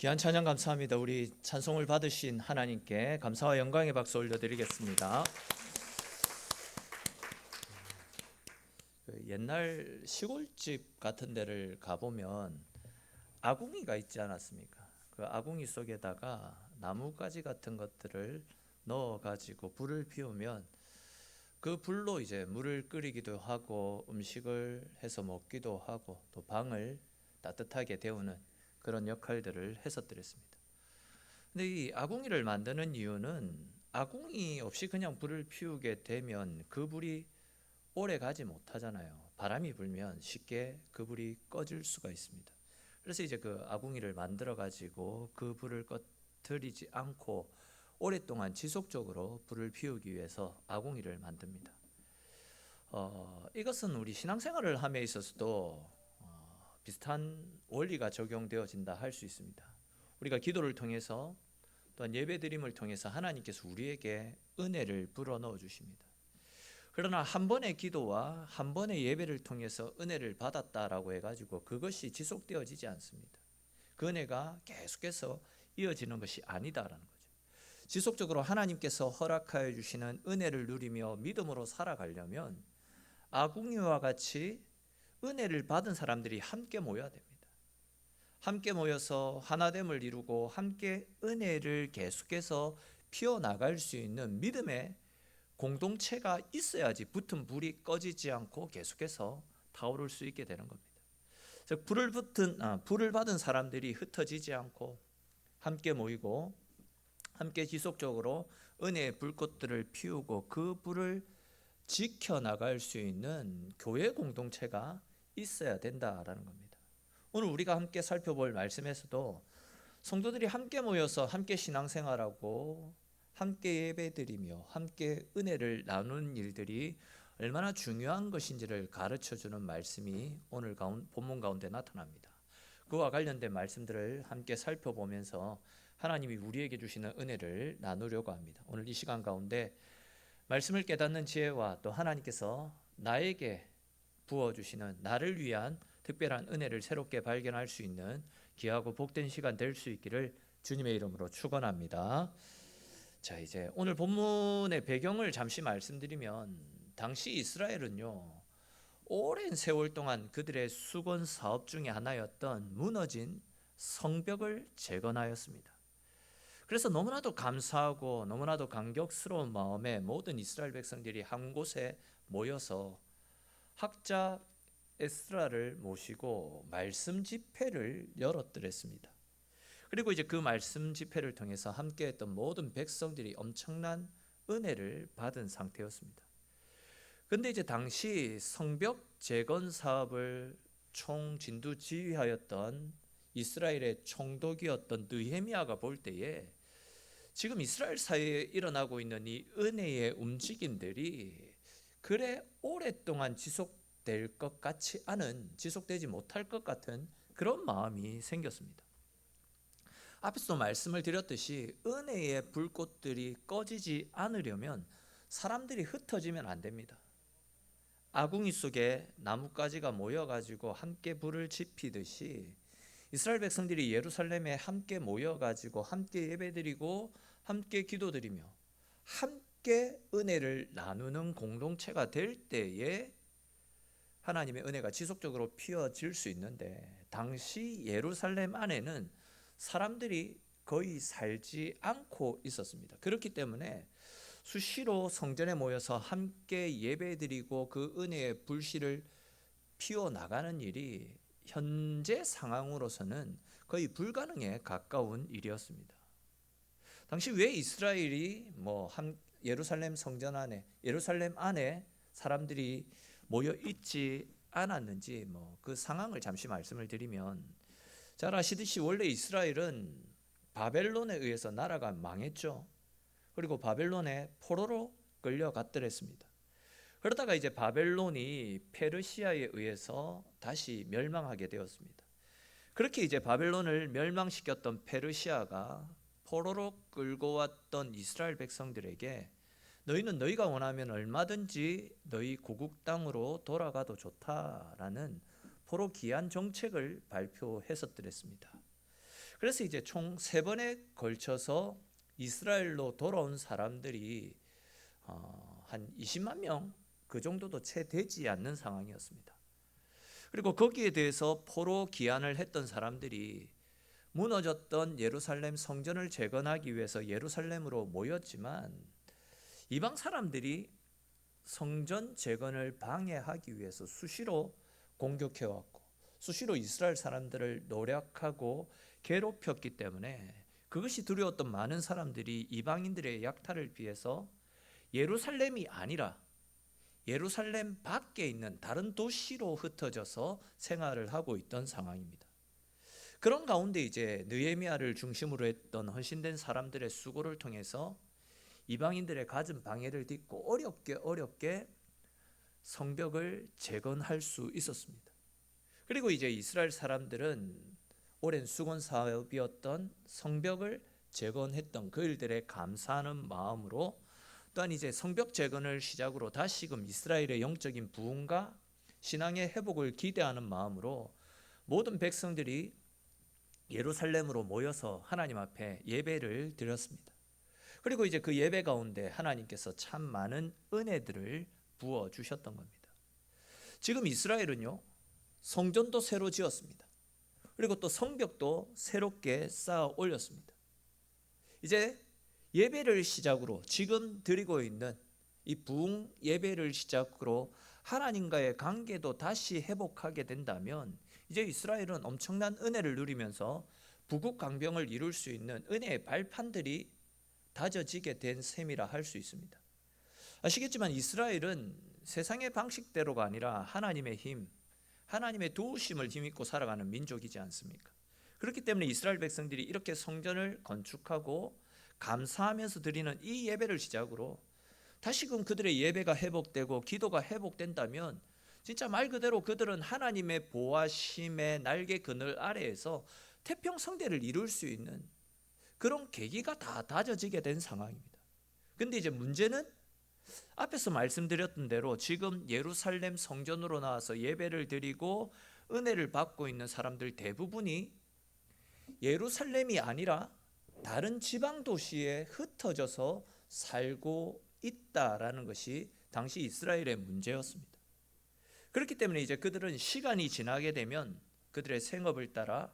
귀한 찬양 감사합니다. 우리 찬송을 받으신 하나님께 감사와 영광의 박수 올려드리겠습니다. 옛날 시골집 같은 데를 가보면 아궁이가 있지 않았습니까? 그 아궁이 속에다가 나뭇가지 같은 것들을 넣어가지고 불을 피우면 그 불로 이제 물을 끓이기도 하고 음식을 해서 먹기도 하고 또 방을 따뜻하게 데우는 그런 역할들을 했었더랬습니다. 근데 이 아궁이를 만드는 이유는 아궁이 없이 그냥 불을 피우게 되면 그 불이 오래 가지 못하잖아요. 바람이 불면 쉽게 그 불이 꺼질 수가 있습니다. 그래서 이제 그 아궁이를 만들어 가지고 그 불을 꺼뜨리지 않고 오랫동안 지속적으로 불을 피우기 위해서 아궁이를 만듭니다. 이것은 우리 신앙생활을 함에 있어서도 비슷한 원리가 적용되어진다 할 수 있습니다. 우리가 기도를 통해서 또한 예배드림을 통해서 하나님께서 우리에게 은혜를 불어넣어 주십니다. 그러나 한 번의 기도와 한 번의 예배를 통해서 은혜를 받았다라고 해가지고 그것이 지속되어지지 않습니다. 그 은혜가 계속해서 이어지는 것이 아니다라는 거죠. 지속적으로 하나님께서 허락하여 주시는 은혜를 누리며 믿음으로 살아가려면 아궁이와 같이 은혜를 받은 사람들이 함께 모여야 됩니다. 함께 모여서 하나됨을 이루고 함께 은혜를 계속해서 피워나갈 수 있는 믿음의 공동체가 있어야지 붙은 불이 꺼지지 않고 계속해서 타오를 수 있게 되는 겁니다. 즉 불을 받은 사람들이 흩어지지 않고 함께 모이고 함께 지속적으로 은혜의 불꽃들을 피우고 그 불을 지켜나갈 수 있는 교회 공동체가 있어야 된다라는 겁니다. 오늘 우리가 함께 살펴볼 말씀에서도 성도들이 함께 모여서 함께 신앙생활하고 함께 예배드리며 함께 은혜를 나누는 일들이 얼마나 중요한 것인지를 가르쳐주는 말씀이 오늘 본문 가운데 나타납니다. 그와 관련된 말씀들을 함께 살펴보면서 하나님이 우리에게 주시는 은혜를 나누려고 합니다. 오늘 이 시간 가운데 말씀을 깨닫는 지혜와 또 하나님께서 나에게 부어주시는 나를 위한 특별한 은혜를 새롭게 발견할 수 있는 귀하고 복된 시간 될 수 있기를 주님의 이름으로 축원합니다. 자, 이제 오늘 본문의 배경을 잠시 말씀드리면 당시 이스라엘은요 오랜 세월 동안 그들의 수건 사업 중에 하나였던 무너진 성벽을 재건하였습니다. 그래서 너무나도 감사하고 너무나도 감격스러운 마음에 모든 이스라엘 백성들이 한 곳에 모여서 학자 에스라를 모시고 말씀 집회를 열었더랬습니다. 그리고 이제 그 말씀 집회를 통해서 함께했던 모든 백성들이 엄청난 은혜를 받은 상태였습니다. 그런데 이제 당시 성벽 재건 사업을 총 진두 지휘하였던 이스라엘의 총독이었던 느헤미야가 볼 때에 지금 이스라엘 사회에 일어나고 있는 이 은혜의 움직임들이 그래 오랫동안 지속될 것 같지 않은, 지속되지 못할 것 같은 그런 마음이 생겼습니다. 앞에서도 말씀을 드렸듯이 은혜의 불꽃들이 꺼지지 않으려면 사람들이 흩어지면 안 됩니다. 아궁이 속에 나뭇가지가 모여가지고 함께 불을 지피듯이 이스라엘 백성들이 예루살렘에 함께 모여가지고 함께 예배드리고 함께 기도드리며 함께 은혜를 나누는 공동체가 될 때에 하나님의 은혜가 지속적으로 피어질 수 있는데 당시 예루살렘 안에는 사람들이 거의 살지 않고 있었습니다. 그렇기 때문에 수시로 성전에 모여서 함께 예배드리고 그 은혜의 불씨를 피워나가는 일이 현재 상황으로서는 거의 불가능에 가까운 일이었습니다. 당시 왜 이스라엘이 예루살렘 성전 안에, 예루살렘 안에 사람들이 모여 있지 않았는지 그 상황을 잠시 말씀을 드리면, 잘 아시듯이 원래 이스라엘은 바벨론에 의해서 나라가 망했죠. 그리고 바벨론에 포로로 끌려갔더랬습니다. 그러다가 이제 바벨론이 페르시아에 의해서 다시 멸망하게 되었습니다. 그렇게 이제 바벨론을 멸망시켰던 페르시아가 포로로 끌고 왔던 이스라엘 백성들에게 너희는 너희가 원하면 얼마든지 너희 고국 땅으로 돌아가도 좋다라는 포로 귀환 정책을 발표했었더랬습니다. 그래서 이제 총 3번에 걸쳐서 이스라엘로 돌아온 사람들이 한 20만 명 그 정도도 채 되지 않는 상황이었습니다. 그리고 거기에 대해서 포로 기한을 했던 사람들이 무너졌던 예루살렘 성전을 재건하기 위해서 예루살렘으로 모였지만 이방 사람들이 성전 재건을 방해하기 위해서 수시로 공격해왔고 수시로 이스라엘 사람들을 노략하고 괴롭혔기 때문에 그것이 두려웠던 많은 사람들이 이방인들의 약탈을 피해서 예루살렘이 아니라 예루살렘 밖에 있는 다른 도시로 흩어져서 생활을 하고 있던 상황입니다. 그런 가운데 이제 느헤미야를 중심으로 했던 헌신된 사람들의 수고를 통해서 이방인들의 갖은 방해를 딛고 어렵게 성벽을 재건할 수 있었습니다. 그리고 이제 이스라엘 사람들은 오랜 수건 사업이었던 성벽을 재건했던 그 일들에 감사하는 마음으로 또한 이제 성벽 재건을 시작으로 다시금 이스라엘의 영적인 부흥과 신앙의 회복을 기대하는 마음으로 모든 백성들이 예루살렘으로 모여서 하나님 앞에 예배를 드렸습니다. 그리고 이제 그 예배 가운데 하나님께서 참 많은 은혜들을 부어 주셨던 겁니다. 지금 이스라엘은요, 성전도 새로 지었습니다. 그리고 또 성벽도 새롭게 쌓아 올렸습니다. 이제 예배를 시작으로 지금 드리고 있는 이 부흥 예배를 시작으로 하나님과의 관계도 다시 회복하게 된다면 이제 이스라엘은 엄청난 은혜를 누리면서 부국강병을 이룰 수 있는 은혜의 발판들이 다져지게 된 셈이라 할 수 있습니다. 아시겠지만 이스라엘은 세상의 방식대로가 아니라 하나님의 힘, 하나님의 도우심을 힘입고 살아가는 민족이지 않습니까? 그렇기 때문에 이스라엘 백성들이 이렇게 성전을 건축하고 감사하면서 드리는 이 예배를 시작으로 다시금 그들의 예배가 회복되고 기도가 회복된다면 진짜 말 그대로 그들은 하나님의 보호하심의 날개 그늘 아래에서 태평성대를 이룰 수 있는 그런 계기가 다 다져지게 된 상황입니다. 근데 이제 문제는 앞에서 말씀드렸던 대로 지금 예루살렘 성전으로 나와서 예배를 드리고 은혜를 받고 있는 사람들 대부분이 예루살렘이 아니라 다른 지방 도시에 흩어져서 살고 있다라는 것이 당시 이스라엘의 문제였습니다. 그렇기 때문에 이제 그들은 시간이 지나게 되면 그들의 생업을 따라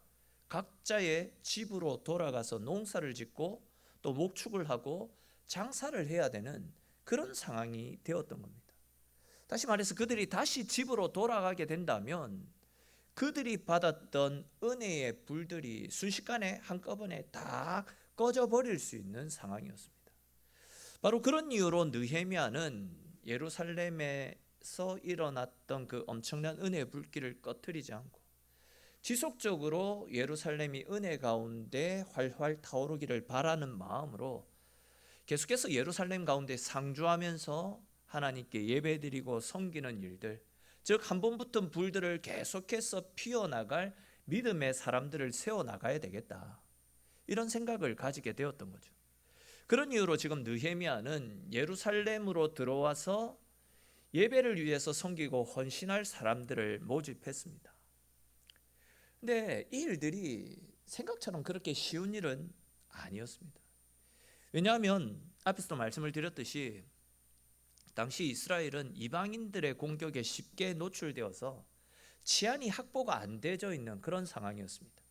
각자의 집으로 돌아가서 농사를 짓고 또 목축을 하고 장사를 해야 되는 그런 상황이 되었던 겁니다. 다시 말해서 그들이 다시 집으로 돌아가게 된다면 그들이 받았던 은혜의 불들이 순식간에 한꺼번에 다 꺼져버릴 수 있는 상황이었습니다. 바로 그런 이유로 느헤미야는 예루살렘에서 일어났던 그 엄청난 은혜의 불길을 꺼뜨리지 않고 지속적으로 예루살렘이 은혜 가운데 활활 타오르기를 바라는 마음으로 계속해서 예루살렘 가운데 상주하면서 하나님께 예배드리고 섬기는 일들, 즉 한 번 붙은 불들을 계속해서 피워나갈 믿음의 사람들을 세워나가야 되겠다, 이런 생각을 가지게 되었던 거죠. 그런 이유로 지금 느헤미야는 예루살렘으로 들어와서 예배를 위해서 섬기고 헌신할 사람들을 모집했습니다. 근데 이 일들이 생각처럼 그렇게 쉬운 일은 아니었습니다. 왜냐하면 앞에서도 말씀을 드렸듯이 당시 이스라엘은 이방인들의 공격에 쉽게 노출되어서 치안이 확보가 안 되어 있는 그런 상황이었습니다.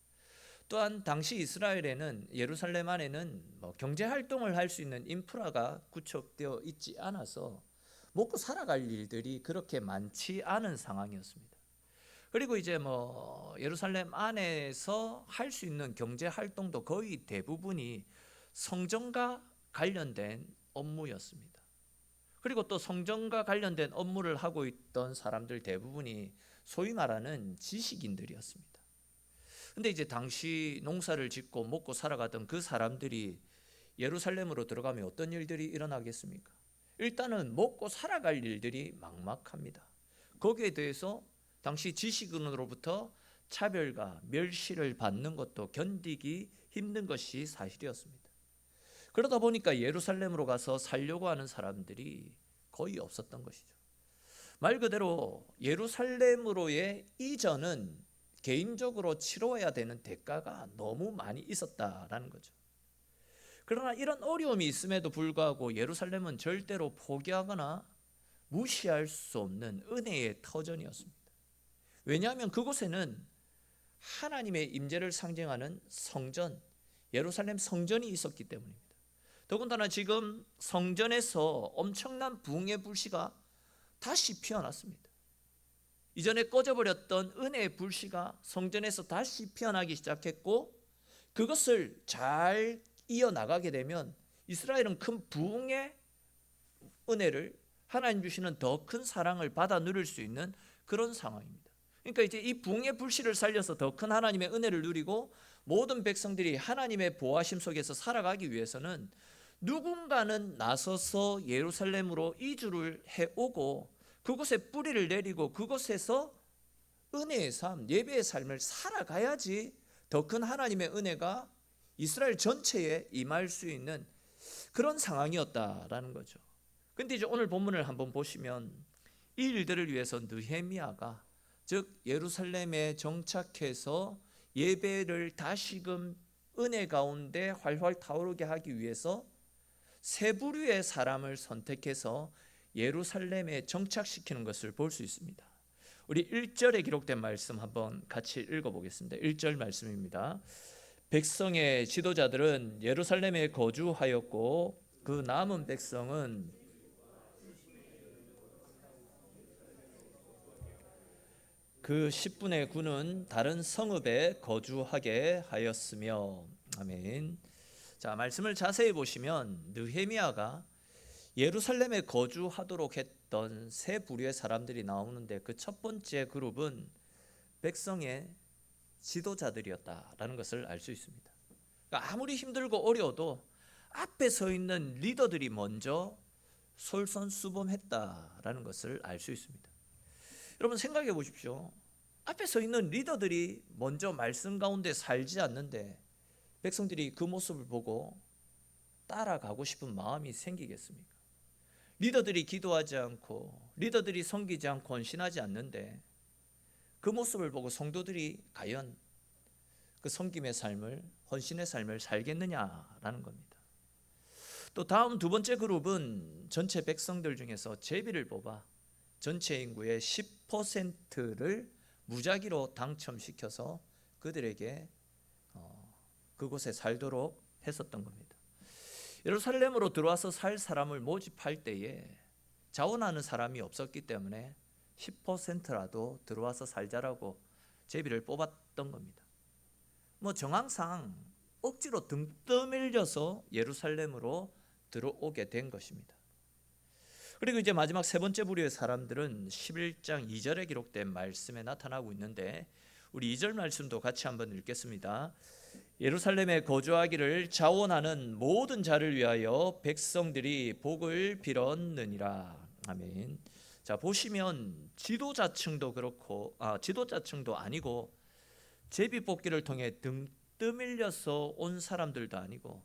또한 당시 이스라엘에는 예루살렘 안에는 경제 활동을 할 수 있는 인프라가 구축되어 있지 않아서 먹고 살아갈 일들이 그렇게 많지 않은 상황이었습니다. 그리고 이제 예루살렘 안에서 할 수 있는 경제 활동도 거의 대부분이 성전과 관련된 업무였습니다. 그리고 또 성전과 관련된 업무를 하고 있던 사람들 대부분이 소위 말하는 지식인들이었습니다. 근데 이제 당시 농사를 짓고 먹고 살아가던 그 사람들이 예루살렘으로 들어가면 어떤 일들이 일어나겠습니까? 일단은 먹고 살아갈 일들이 막막합니다. 거기에 대해서 당시 지식인으로부터 차별과 멸시를 받는 것도 견디기 힘든 것이 사실이었습니다. 그러다 보니까 예루살렘으로 가서 살려고 하는 사람들이 거의 없었던 것이죠. 말 그대로 예루살렘으로의 이전은 개인적으로 치러야 되는 대가가 너무 많이 있었다라는 거죠. 그러나 이런 어려움이 있음에도 불구하고 예루살렘은 절대로 포기하거나 무시할 수 없는 은혜의 터전이었습니다. 왜냐하면 그곳에는 하나님의 임재를 상징하는 성전, 예루살렘 성전이 있었기 때문입니다. 더군다나 지금 성전에서 엄청난 부흥의 불씨가 다시 피어났습니다. 이전에 꺼져버렸던 은혜의 불씨가 성전에서 다시 피어나기 시작했고, 그것을 잘 이어나가게 되면 이스라엘은 큰 부흥의 은혜를, 하나님 주시는 더 큰 사랑을 받아 누릴 수 있는 그런 상황입니다. 그러니까 이제 이 부흥의 불씨를 살려서 더 큰 하나님의 은혜를 누리고 모든 백성들이 하나님의 보호하심 속에서 살아가기 위해서는 누군가는 나서서 예루살렘으로 이주를 해오고 그곳에 뿌리를 내리고 그곳에서 은혜의 삶, 예배의 삶을 살아가야지 더 큰 하나님의 은혜가 이스라엘 전체에 임할 수 있는 그런 상황이었다라는 거죠. 근데 이제 오늘 본문을 한번 보시면 이 일들을 위해서 느헤미야가, 즉 예루살렘에 정착해서 예배를 다시금 은혜 가운데 활활 타오르게 하기 위해서 세 부류의 사람을 선택해서 예루살렘에 정착시키는 것을 볼 수 있습니다. 우리 1절에 기록된 말씀 한번 같이 읽어보겠습니다. 1절 말씀입니다. 백성의 지도자들은 예루살렘에 거주하였고 그 남은 백성은 그 10분의 9는 다른 성읍에 거주하게 하였으며. 아멘. 자, 말씀을 자세히 보시면 느헤미야가 예루살렘에 거주하도록 했던 세 부류의 사람들이 나오는데, 그 첫 번째 그룹은 백성의 지도자들이었다라는 것을 알 수 있습니다. 그러니까 아무리 힘들고 어려워도 앞에 서 있는 리더들이 먼저 솔선수범했다라는 것을 알 수 있습니다. 여러분 생각해 보십시오. 앞에 서 있는 리더들이 먼저 말씀 가운데 살지 않는데 백성들이 그 모습을 보고 따라가고 싶은 마음이 생기겠습니까? 리더들이 기도하지 않고 리더들이 섬기지 않고 헌신하지 않는데 그 모습을 보고 성도들이 과연 그 섬김의 삶을, 헌신의 삶을 살겠느냐라는 겁니다. 또 다음 두 번째 그룹은 전체 백성들 중에서 제비를 뽑아 전체 인구의 10%를 무작위로 당첨시켜서 그들에게 그곳에 살도록 했었던 겁니다. 예루살렘으로 들어와서 살 사람을 모집할 때에 자원하는 사람이 없었기 때문에 10%라도 들어와서 살자라고 제비를 뽑았던 겁니다. 뭐 정황상 억지로 등 떠밀려서 예루살렘으로 들어오게 된 것입니다. 그리고 이제 마지막 세 번째 부류의 사람들은 11장 2절에 기록된 말씀에 나타나고 있는데, 우리 2절 말씀도 같이 한번 읽겠습니다. 예루살렘에 거주하기를 자원하는 모든 자를 위하여 백성들이 복을 빌었느니라. 아멘. 자, 보시면 지도자층도 그렇고 지도자층도 아니고 제비 뽑기를 통해 등 떠밀려서 온 사람들도 아니고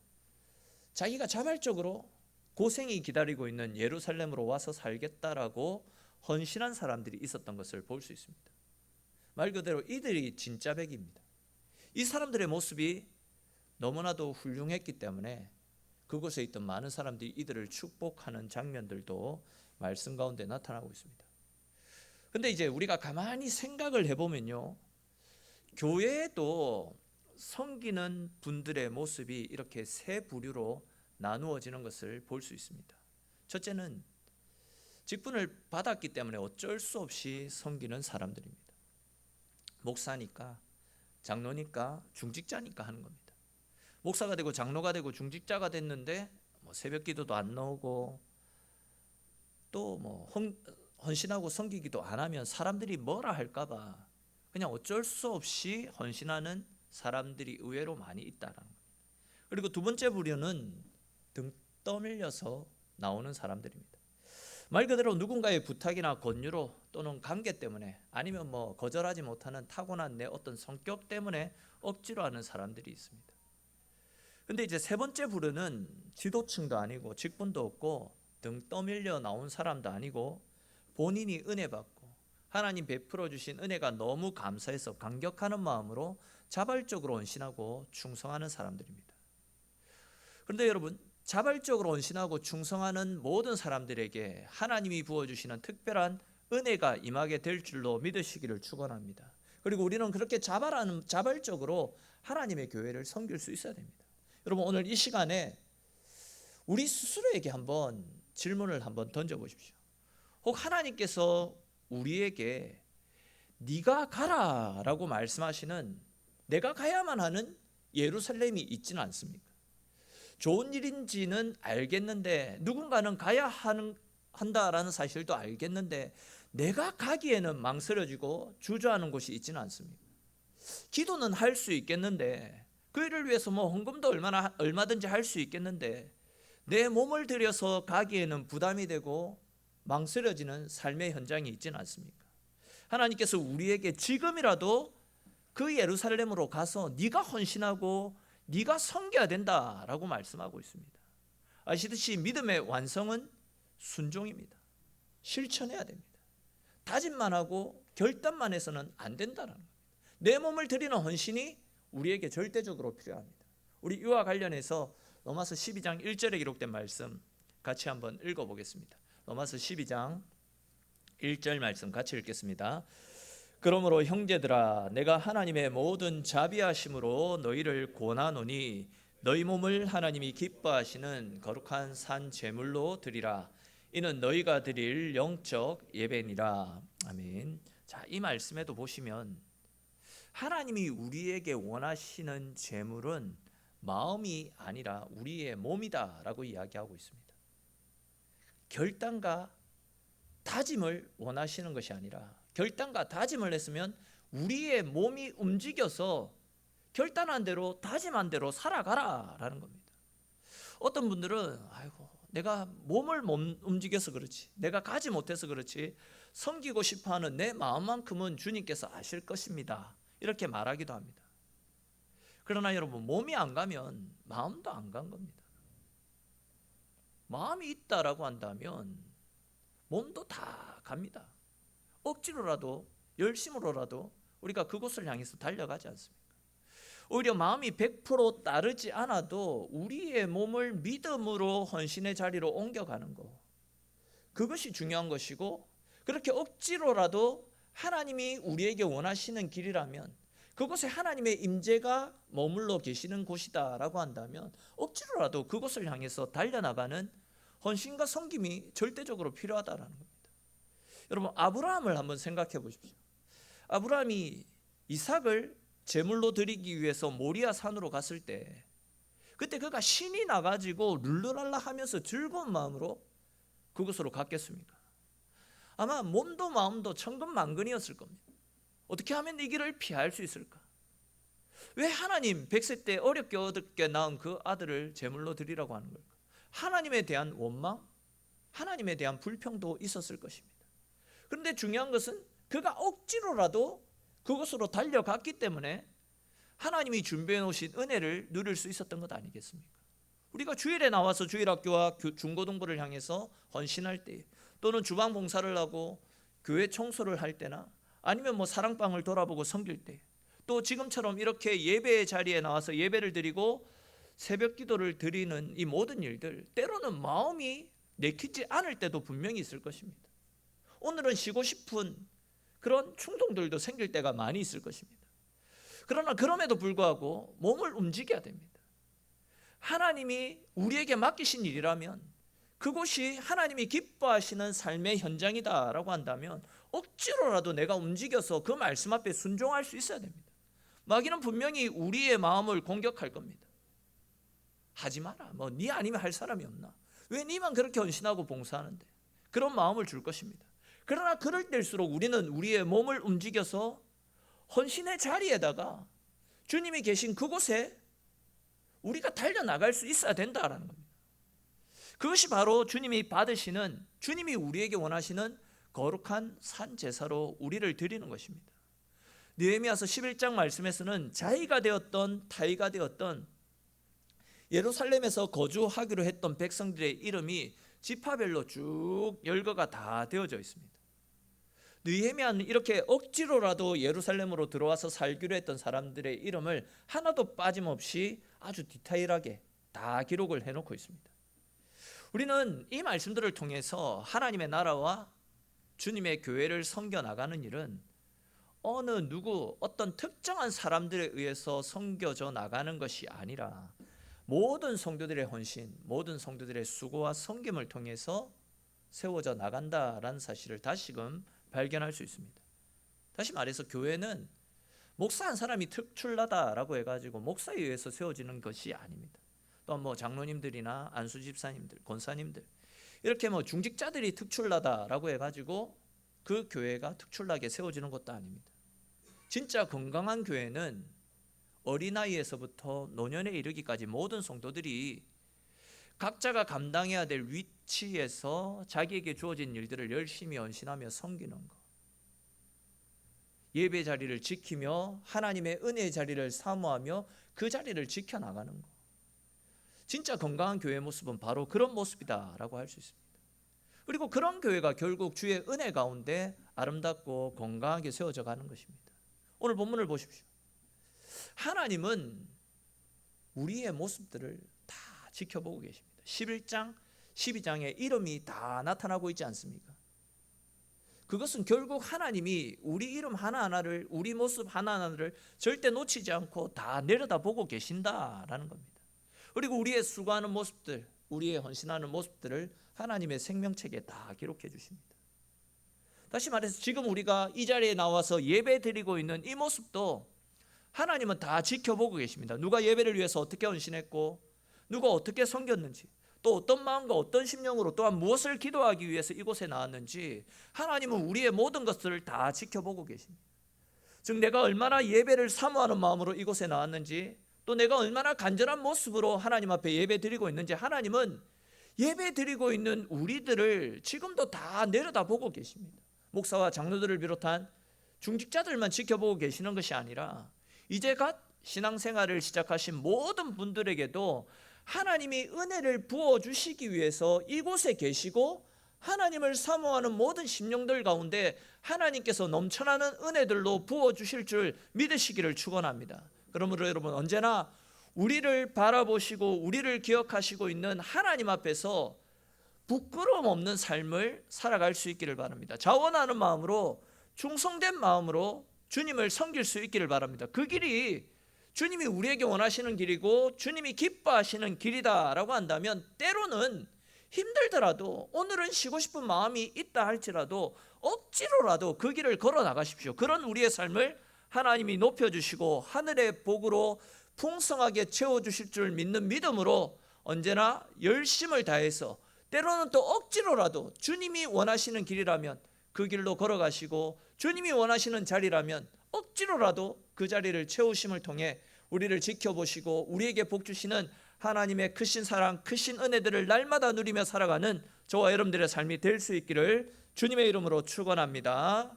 자기가 자발적으로 고생이 기다리고 있는 예루살렘으로 와서 살겠다라고 헌신한 사람들이 있었던 것을 볼 수 있습니다. 말 그대로 이들이 진짜 백입니다. 이 사람들의 모습이 너무나도 훌륭했기 때문에 그곳에 있던 많은 사람들이 이들을 축복하는 장면들도 말씀 가운데 나타나고 있습니다. 근데 이제 우리가 가만히 생각을 해보면요, 교회에도 섬기는 분들의 모습이 이렇게 세 부류로 나누어지는 것을 볼 수 있습니다. 첫째는 직분을 받았기 때문에 어쩔 수 없이 섬기는 사람들입니다. 목사니까, 장로니까, 중직자니까 하는 겁니다. 목사가 되고 장로가 되고 중직자가 됐는데 새벽 기도도 안 나오고 또 헌신하고 섬기기도 안 하면 사람들이 뭐라 할까 봐 그냥 어쩔 수 없이 헌신하는 사람들이 의외로 많이 있다라는 겁니다. 그리고 두 번째 부류는 등 떠밀려서 나오는 사람들입니다. 말 그대로 누군가의 부탁이나 권유로 또는 관계 때문에 아니면 거절하지 못하는 타고난 내 어떤 성격 때문에 억지로 하는 사람들이 있습니다. 근데 이제 세 번째 부류는 지도층도 아니고 직분도 없고 등 떠밀려 나온 사람도 아니고 본인이 은혜 받고 하나님 베풀어 주신 은혜가 너무 감사해서 감격하는 마음으로 자발적으로 헌신하고 충성하는 사람들입니다. 그런데 여러분, 자발적으로 헌신하고 충성하는 모든 사람들에게 하나님이 부어주시는 특별한 은혜가 임하게 될 줄로 믿으시기를 축원합니다. 그리고 우리는 그렇게 자발적으로 하나님의 교회를 섬길 수 있어야 됩니다. 여러분, 오늘 이 시간에 우리 스스로에게 한번 질문을 한번 던져보십시오. 혹 하나님께서 우리에게 네가 가라라고 말씀하시는, 내가 가야만 하는 예루살렘이 있지는 않습니까? 좋은 일인지는 알겠는데, 누군가는 가야 한다라는 사실도 알겠는데, 내가 가기에는 망설여지고 주저하는 곳이 있지는 않습니까? 기도는 할 수 있겠는데, 그 일을 위해서 헌금도 얼마든지 할 수 있겠는데, 내 몸을 들여서 가기에는 부담이 되고 망설여지는 삶의 현장이 있지는 않습니까? 하나님께서 우리에게 지금이라도 그 예루살렘으로 가서 네가 헌신하고 네가 섬겨야 된다라고 말씀하고 있습니다. 아시듯이 믿음의 완성은 순종입니다. 실천해야 됩니다. 다짐만 하고 결단만 해서는 안 된다는 겁니다. 내 몸을 드리는 헌신이 우리에게 절대적으로 필요합니다. 우리 이와 관련해서 로마서 12장 1절에 기록된 말씀 같이 한번 읽어보겠습니다. 로마서 12장 1절 말씀 같이 읽겠습니다. 그러므로 형제들아, 내가 하나님의 모든 자비하심으로 너희를 권하노니 너희 몸을 하나님이 기뻐하시는 거룩한 산 제물로 드리라. 이는 너희가 드릴 영적 예배니라. 아멘. 자, 이 말씀에도 보시면 하나님이 우리에게 원하시는 제물은 마음이 아니라 우리의 몸이다라고 이야기하고 있습니다. 결단과 다짐을 원하시는 것이 아니라, 결단과 다짐을 했으면 우리의 몸이 움직여서 결단한 대로 다짐한 대로 살아가라라는 겁니다. 어떤 분들은 내가 몸을 못 움직여서 그렇지, 내가 가지 못해서 그렇지, 섬기고 싶어하는 내 마음만큼은 주님께서 아실 것입니다, 이렇게 말하기도 합니다. 그러나 여러분, 몸이 안 가면 마음도 안 간 겁니다. 마음이 있다라고 한다면 몸도 다 갑니다. 억지로라도 열심으로라도 우리가 그곳을 향해서 달려가지 않습니까? 오히려 마음이 100% 따르지 않아도 우리의 몸을 믿음으로 헌신의 자리로 옮겨가는 것, 그것이 중요한 것이고, 그렇게 억지로라도 하나님이 우리에게 원하시는 길이라면, 그곳에 하나님의 임재가 머물러 계시는 곳이다라고 한다면 억지로라도 그곳을 향해서 달려나가는 헌신과 섬김이 절대적으로 필요하다라는 겁니다. 여러분, 아브라함을 한번 생각해 보십시오. 아브라함이 이삭을 제물로 드리기 위해서 모리아 산으로 갔을 때, 그때 그가 신이 나가지고 룰루랄라 하면서 즐거운 마음으로 그곳으로 갔겠습니까? 아마 몸도 마음도 천근만근이었을 겁니다. 어떻게 하면 이 길을 피할 수 있을까? 왜 하나님 100세 때 어렵게 얻게 낳은 그 아들을 제물로 드리라고 하는 걸까? 하나님에 대한 원망, 하나님에 대한 불평도 있었을 것입니다. 그런데 중요한 것은 그가 억지로라도 그곳으로 달려갔기 때문에 하나님이 준비해 놓으신 은혜를 누릴 수 있었던 것 아니겠습니까? 우리가 주일에 나와서 주일학교와 중고등부를 향해서 헌신할 때, 또는 주방 봉사를 하고 교회 청소를 할 때나, 아니면 사랑방을 돌아보고 섬길 때, 또 지금처럼 이렇게 예배의 자리에 나와서 예배를 드리고 새벽 기도를 드리는 이 모든 일들, 때로는 마음이 내키지 않을 때도 분명히 있을 것입니다. 오늘은 쉬고 싶은 그런 충동들도 생길 때가 많이 있을 것입니다. 그러나 그럼에도 불구하고 몸을 움직여야 됩니다. 하나님이 우리에게 맡기신 일이라면 그곳이 하나님이 기뻐하시는 삶의 현장이다라고 한다면 억지로라도 내가 움직여서 그 말씀 앞에 순종할 수 있어야 됩니다. 마귀는 분명히 우리의 마음을 공격할 겁니다. 하지 마라, 네 아니면 할 사람이 없나, 왜 네만 그렇게 헌신하고 봉사하는데, 그런 마음을 줄 것입니다. 그러나 그럴 때일수록 우리는 우리의 몸을 움직여서 헌신의 자리에다가 주님이 계신 그곳에 우리가 달려나갈 수 있어야 된다라는 겁니다. 그것이 바로 주님이 받으시는, 주님이 우리에게 원하시는 거룩한 산 제사로 우리를 드리는 것입니다. 느헤미야서 11장 말씀에서는 자의가 되었던 타의가 되었던 예루살렘에서 거주하기로 했던 백성들의 이름이 지파별로 쭉 열거가 다 되어져 있습니다. 느헤미야는 이렇게 억지로라도 예루살렘으로 들어와서 살기로 했던 사람들의 이름을 하나도 빠짐없이 아주 디테일하게 다 기록을 해놓고 있습니다. 우리는 이 말씀들을 통해서 하나님의 나라와 주님의 교회를 섬겨 나가는 일은 어느 누구 어떤 특정한 사람들에 의해서 섬겨져 나가는 것이 아니라 모든 성도들의 헌신, 모든 성도들의 수고와 섬김을 통해서 세워져 나간다라는 사실을 다시금 발견할 수 있습니다. 다시 말해서 교회는 목사 한 사람이 특출나다라고 해가지고 목사에 의해서 세워지는 것이 아닙니다. 또한 뭐 장로님들이나 안수 집사님들, 권사님들 이렇게 뭐 중직자들이 특출나다라고 해가지고 그 교회가 특출나게 세워지는 것도 아닙니다. 진짜 건강한 교회는 어린아이에서부터 노년에 이르기까지 모든 성도들이 각자가 감당해야 될 위치에서 자기에게 주어진 일들을 열심히 헌신하며 섬기는 것, 예배 자리를 지키며 하나님의 은혜의 자리를 사모하며 그 자리를 지켜나가는 것, 진짜 건강한 교회의 모습은 바로 그런 모습이다라고 할 수 있습니다. 그리고 그런 교회가 결국 주의 은혜 가운데 아름답고 건강하게 세워져 가는 것입니다. 오늘 본문을 보십시오. 하나님은 우리의 모습들을 다 지켜보고 계십니다. 11장, 12장에 이름이 다 나타나고 있지 않습니까? 그것은 결국 하나님이 우리 이름 하나하나를, 우리 모습 하나하나를 절대 놓치지 않고 다 내려다보고 계신다라는 겁니다. 그리고 우리의 수고하는 모습들, 우리의 헌신하는 모습들을 하나님의 생명책에 다 기록해 주십니다. 다시 말해서 지금 우리가 이 자리에 나와서 예배 드리고 있는 이 모습도 하나님은 다 지켜보고 계십니다. 누가 예배를 위해서 어떻게 헌신했고, 누가 어떻게 섬겼는지, 또 어떤 마음과 어떤 심령으로, 또한 무엇을 기도하기 위해서 이곳에 나왔는지 하나님은 우리의 모든 것들을 다 지켜보고 계십니다. 즉 내가 얼마나 예배를 사모하는 마음으로 이곳에 나왔는지, 또 내가 얼마나 간절한 모습으로 하나님 앞에 예배 드리고 있는지 하나님은 예배 드리고 있는 우리들을 지금도 다 내려다보고 계십니다. 목사와 장로들을 비롯한 중직자들만 지켜보고 계시는 것이 아니라 이제 갓 신앙생활을 시작하신 모든 분들에게도 하나님이 은혜를 부어주시기 위해서 이곳에 계시고 하나님을 사모하는 모든 심령들 가운데 하나님께서 넘쳐나는 은혜들로 부어주실 줄 믿으시기를 축원합니다. 그러므로 여러분 언제나 우리를 바라보시고 우리를 기억하시고 있는 하나님 앞에서 부끄러움 없는 삶을 살아갈 수 있기를 바랍니다. 자원하는 마음으로, 충성된 마음으로 주님을 섬길 수 있기를 바랍니다. 그 길이 주님이 우리에게 원하시는 길이고 주님이 기뻐하시는 길이다라고 한다면 때로는 힘들더라도, 오늘은 쉬고 싶은 마음이 있다 할지라도 억지로라도 그 길을 걸어 나가십시오. 그런 우리의 삶을 하나님이 높여주시고 하늘의 복으로 풍성하게 채워주실 줄 믿는 믿음으로 언제나 열심을 다해서, 때로는 또 억지로라도 주님이 원하시는 길이라면 그 길로 걸어가시고, 주님이 원하시는 자리라면 억지로라도 그 자리를 채우심을 통해 우리를 지켜보시고 우리에게 복 주시는 하나님의 크신 사랑, 크신 은혜들을 날마다 누리며 살아가는 저와 여러분들의 삶이 될 수 있기를 주님의 이름으로 축원합니다.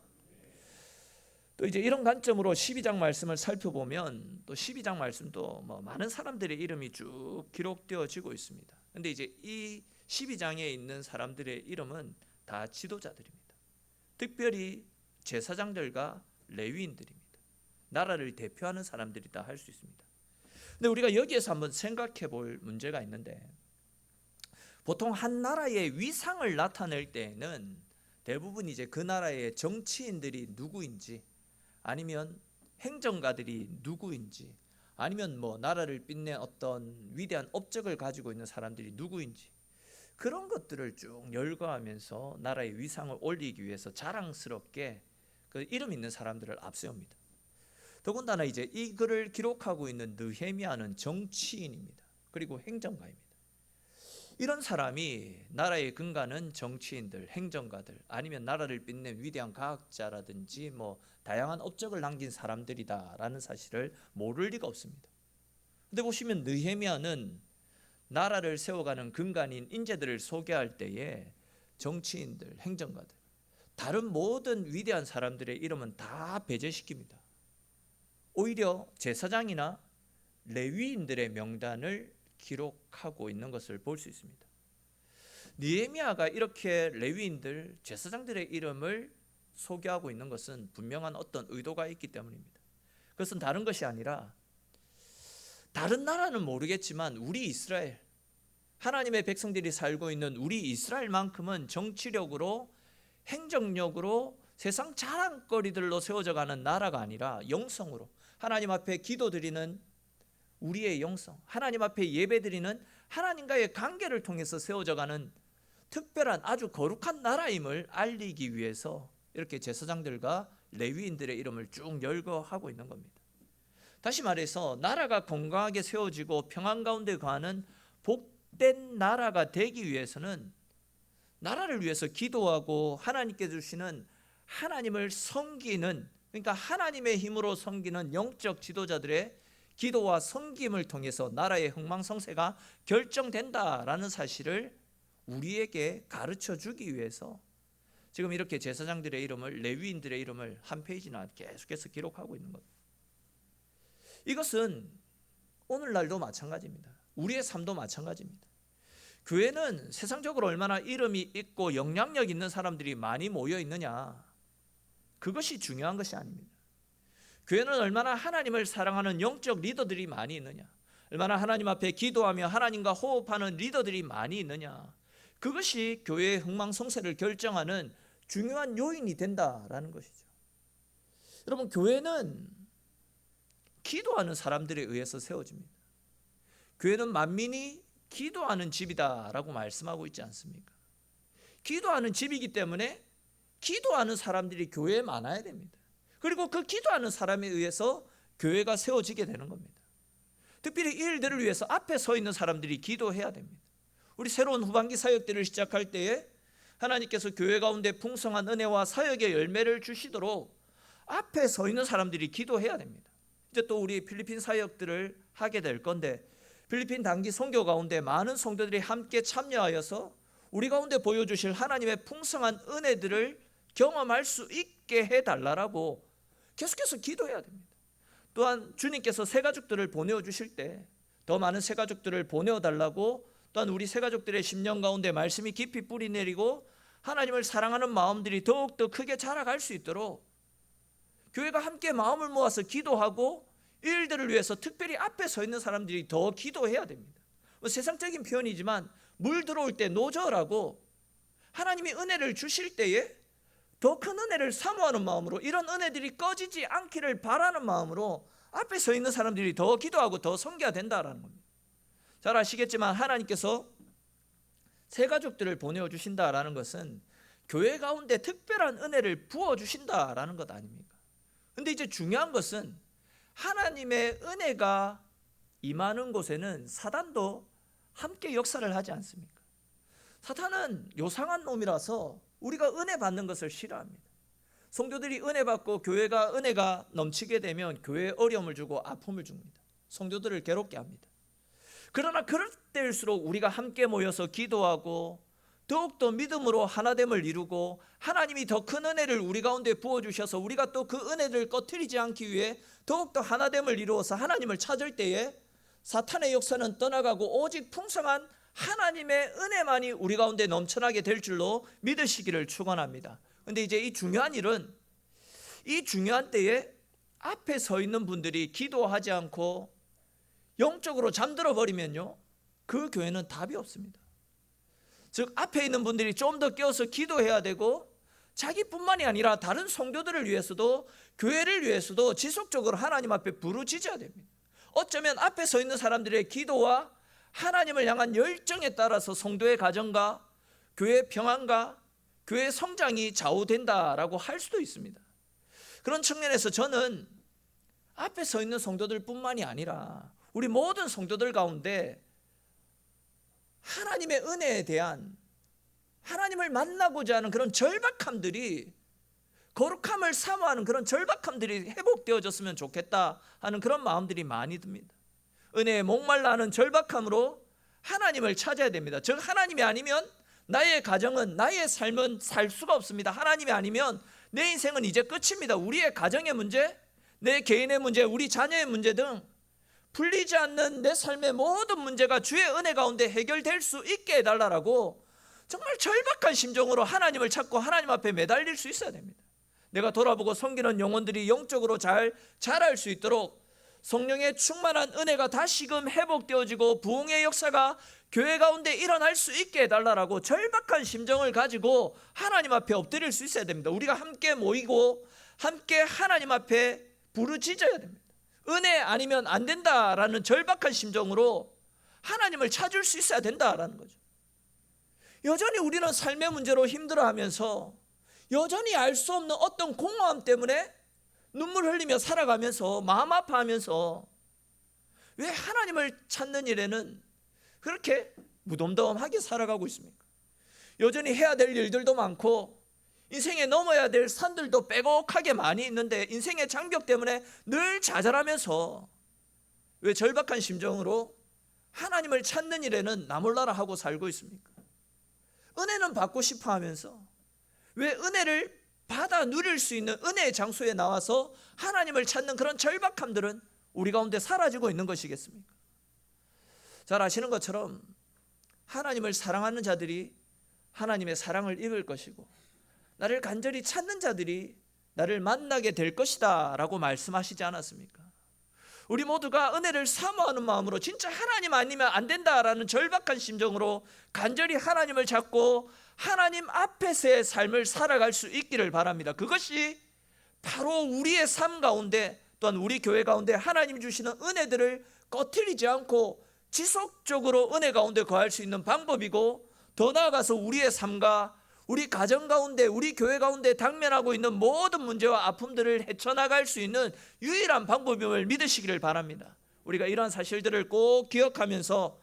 또 이제 이런 관점으로 12장 말씀을 살펴보면, 또 12장 말씀도 뭐 많은 사람들의 이름이 쭉 기록되어지고 있습니다. 근데 이제 이 12장에 있는 사람들의 이름은 다 지도자들입니다. 특별히 제사장들과 레위인들입니다. 나라를 대표하는 사람들이다 할 수 있습니다. 근데 우리가 여기에서 한번 생각해 볼 문제가 있는데, 보통 한 나라의 위상을 나타낼 때에는 대부분 이제 그 나라의 정치인들이 누구인지, 아니면 행정가들이 누구인지, 아니면 뭐 나라를 빛낸 어떤 위대한 업적을 가지고 있는 사람들이 누구인지, 그런 것들을 쭉 열거하면서 나라의 위상을 올리기 위해서 자랑스럽게 그 이름 있는 사람들을 앞세웁니다. 더군다나 이제 이 글을 기록하고 있는 느헤미야는 정치인입니다. 그리고 행정가입니다. 이런 사람이 나라의 근간은 정치인들, 행정가들, 아니면 나라를 빛낸 위대한 과학자라든지 뭐 다양한 업적을 남긴 사람들이다라는 사실을 모를 리가 없습니다. 근데 보시면 느헤미야는 나라를 세워가는 근간인 인재들을 소개할 때에 정치인들, 행정가들, 다른 모든 위대한 사람들의 이름은 다 배제시킵니다. 오히려 제사장이나 레위인들의 명단을 기록하고 있는 것을 볼 수 있습니다. 느헤미야가 이렇게 레위인들, 제사장들의 이름을 소개하고 있는 것은 분명한 어떤 의도가 있기 때문입니다. 그것은 다른 것이 아니라 다른 나라는 모르겠지만 우리 이스라엘, 하나님의 백성들이 살고 있는 우리 이스라엘만큼은 정치력으로, 행정력으로 세상 자랑거리들로 세워져 가는 나라가 아니라 영성으로 하나님 앞에 기도드리는 우리의 영성, 하나님 앞에 예배드리는 하나님과의 관계를 통해서 세워져 가는 특별한 아주 거룩한 나라임을 알리기 위해서 이렇게 제사장들과 레위인들의 이름을 쭉 열거하고 있는 겁니다. 다시 말해서 나라가 건강하게 세워지고 평안 가운데 거하는 복된 나라가 되기 위해서는 나라를 위해서 기도하고 하나님께 주시는 하나님을 섬기는, 그러니까 하나님의 힘으로 섬기는 영적 지도자들의 기도와 섬김을 통해서 나라의 흥망성쇠가 결정된다라는 사실을 우리에게 가르쳐 주기 위해서 지금 이렇게 제사장들의 이름을, 레위인들의 이름을 한 페이지나 계속해서 기록하고 있는 겁니다. 이것은 오늘날도 마찬가지입니다. 우리의 삶도 마찬가지입니다. 교회는 세상적으로 얼마나 이름이 있고 영향력 있는 사람들이 많이 모여 있느냐, 그것이 중요한 것이 아닙니다. 교회는 얼마나 하나님을 사랑하는 영적 리더들이 많이 있느냐, 얼마나 하나님 앞에 기도하며 하나님과 호흡하는 리더들이 많이 있느냐, 그것이 교회의 흥망성쇠를 결정하는 중요한 요인이 된다라는 것이죠. 여러분, 교회는 기도하는 사람들에 의해서 세워집니다. 교회는 만민이 기도하는 집이다라고 말씀하고 있지 않습니까? 기도하는 집이기 때문에 기도하는 사람들이 교회에 많아야 됩니다. 그리고 그 기도하는 사람에 의해서 교회가 세워지게 되는 겁니다. 특별히 이 일들을 위해서 앞에 서 있는 사람들이 기도해야 됩니다. 우리 새로운 후반기 사역들을 시작할 때에 하나님께서 교회 가운데 풍성한 은혜와 사역의 열매를 주시도록 앞에 서 있는 사람들이 기도해야 됩니다. 이제 또 우리 필리핀 사역들을 하게 될 건데, 필리핀 단기 선교 가운데 많은 성도들이 함께 참여하여서 우리 가운데 보여주실 하나님의 풍성한 은혜들을 경험할 수 있게 해달라고 계속해서 기도해야 됩니다. 또한 주님께서 새가족들을 보내어 주실 때 더 많은 새가족들을 보내어 달라고, 또한 우리 새가족들의 심령 가운데 말씀이 깊이 뿌리 내리고 하나님을 사랑하는 마음들이 더욱더 크게 자라갈 수 있도록 교회가 함께 마음을 모아서 기도하고 이 일들을 위해서 특별히 앞에 서 있는 사람들이 더 기도해야 됩니다. 세상적인 표현이지만 물 들어올 때 노저라고, 하나님이 은혜를 주실 때에 더 큰 은혜를 사모하는 마음으로, 이런 은혜들이 꺼지지 않기를 바라는 마음으로 앞에 서 있는 사람들이 더 기도하고 더 섬겨야 된다라는 겁니다. 잘 아시겠지만 하나님께서 새 가족들을 보내어 주신다라는 것은 교회 가운데 특별한 은혜를 부어 주신다라는 것 아닙니까? 근데 이제 중요한 것은 하나님의 은혜가 임하는 곳에는 사단도 함께 역사를 하지 않습니까? 사탄은 요상한 놈이라서 우리가 은혜 받는 것을 싫어합니다. 성도들이 은혜 받고 교회가 은혜가 넘치게 되면 교회에 어려움을 주고 아픔을 줍니다. 성도들을 괴롭게 합니다. 그러나 그럴 때일수록 우리가 함께 모여서 기도하고 더욱더 믿음으로 하나됨을 이루고 하나님이 더 큰 은혜를 우리 가운데 부어주셔서 우리가 또 그 은혜를 꺼트리지 않기 위해 더욱더 하나됨을 이루어서 하나님을 찾을 때에 사탄의 역사는 떠나가고 오직 풍성한 하나님의 은혜만이 우리 가운데 넘쳐나게 될 줄로 믿으시기를 축원합니다. 그런데 이제 이 중요한 일은, 이 중요한 때에 앞에 서 있는 분들이 기도하지 않고 영적으로 잠들어 버리면요, 그 교회는 답이 없습니다. 즉 앞에 있는 분들이 좀 더 깨어서 기도해야 되고 자기뿐만이 아니라 다른 성도들을 위해서도, 교회를 위해서도 지속적으로 하나님 앞에 부르짖어야 됩니다. 어쩌면 앞에 서 있는 사람들의 기도와 하나님을 향한 열정에 따라서 성도의 가정과 교회의 평안과 교회의 성장이 좌우된다라고 할 수도 있습니다. 그런 측면에서 저는 앞에 서 있는 성도들 뿐만이 아니라 우리 모든 성도들 가운데 하나님의 은혜에 대한, 하나님을 만나고자 하는 그런 절박함들이, 거룩함을 사모하는 그런 절박함들이 회복되어졌으면 좋겠다 하는 그런 마음들이 많이 듭니다. 은혜에 목말라 하는 절박함으로 하나님을 찾아야 됩니다. 즉 하나님이 아니면 나의 가정은, 나의 삶은 살 수가 없습니다. 하나님이 아니면 내 인생은 이제 끝입니다. 우리의 가정의 문제, 내 개인의 문제, 우리 자녀의 문제 등 풀리지 않는 내 삶의 모든 문제가 주의 은혜 가운데 해결될 수 있게 해달라고 정말 절박한 심정으로 하나님을 찾고 하나님 앞에 매달릴 수 있어야 됩니다. 내가 돌아보고 섬기는 영혼들이 영적으로 잘 자랄 수 있도록 성령의 충만한 은혜가 다시금 회복되어지고 부흥의 역사가 교회 가운데 일어날 수 있게 해달라고 절박한 심정을 가지고 하나님 앞에 엎드릴 수 있어야 됩니다. 우리가 함께 모이고 함께 하나님 앞에 부르짖어야 됩니다. 은혜 아니면 안 된다라는 절박한 심정으로 하나님을 찾을 수 있어야 된다라는 거죠. 여전히 우리는 삶의 문제로 힘들어하면서 여전히 알 수 없는 어떤 공허함 때문에 눈물 흘리며 살아가면서 마음 아파하면서 왜 하나님을 찾는 일에는 그렇게 무덤덤하게 살아가고 있습니까? 여전히 해야 될 일들도 많고 인생에 넘어야 될 산들도 빼곡하게 많이 있는데 인생의 장벽 때문에 늘 좌절하면서 왜 절박한 심정으로 하나님을 찾는 일에는 나 몰라라 하고 살고 있습니까? 은혜는 받고 싶어 하면서 왜 은혜를 받아 누릴 수 있는 은혜의 장소에 나와서 하나님을 찾는 그런 절박함들은 우리 가운데 사라지고 있는 것이겠습니까? 잘 아시는 것처럼 하나님을 사랑하는 자들이 하나님의 사랑을 입을 것이고 나를 간절히 찾는 자들이 나를 만나게 될 것이다 라고 말씀하시지 않았습니까? 우리 모두가 은혜를 사모하는 마음으로 진짜 하나님 아니면 안 된다라는 절박한 심정으로 간절히 하나님을 찾고 하나님 앞에서의 삶을 살아갈 수 있기를 바랍니다. 그것이 바로 우리의 삶 가운데 또한 우리 교회 가운데 하나님 주시는 은혜들을 꺼트리지 않고 지속적으로 은혜 가운데 거할 수 있는 방법이고 더 나아가서 우리의 삶과 우리 가정 가운데 우리 교회 가운데 당면하고 있는 모든 문제와 아픔들을 헤쳐나갈 수 있는 유일한 방법임을 믿으시기를 바랍니다. 우리가 이러한 사실들을 꼭 기억하면서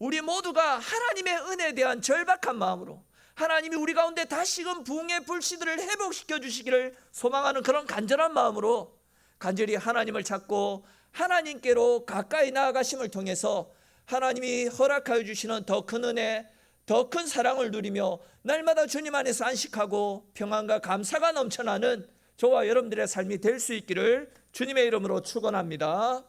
우리 모두가 하나님의 은혜에 대한 절박한 마음으로 하나님이 우리 가운데 다시금 부흥의 불씨들을 회복시켜 주시기를 소망하는 그런 간절한 마음으로 간절히 하나님을 찾고 하나님께로 가까이 나아가심을 통해서 하나님이 허락하여 주시는 더 큰 은혜, 더 큰 사랑을 누리며 날마다 주님 안에서 안식하고 평안과 감사가 넘쳐나는 저와 여러분들의 삶이 될 수 있기를 주님의 이름으로 축원합니다.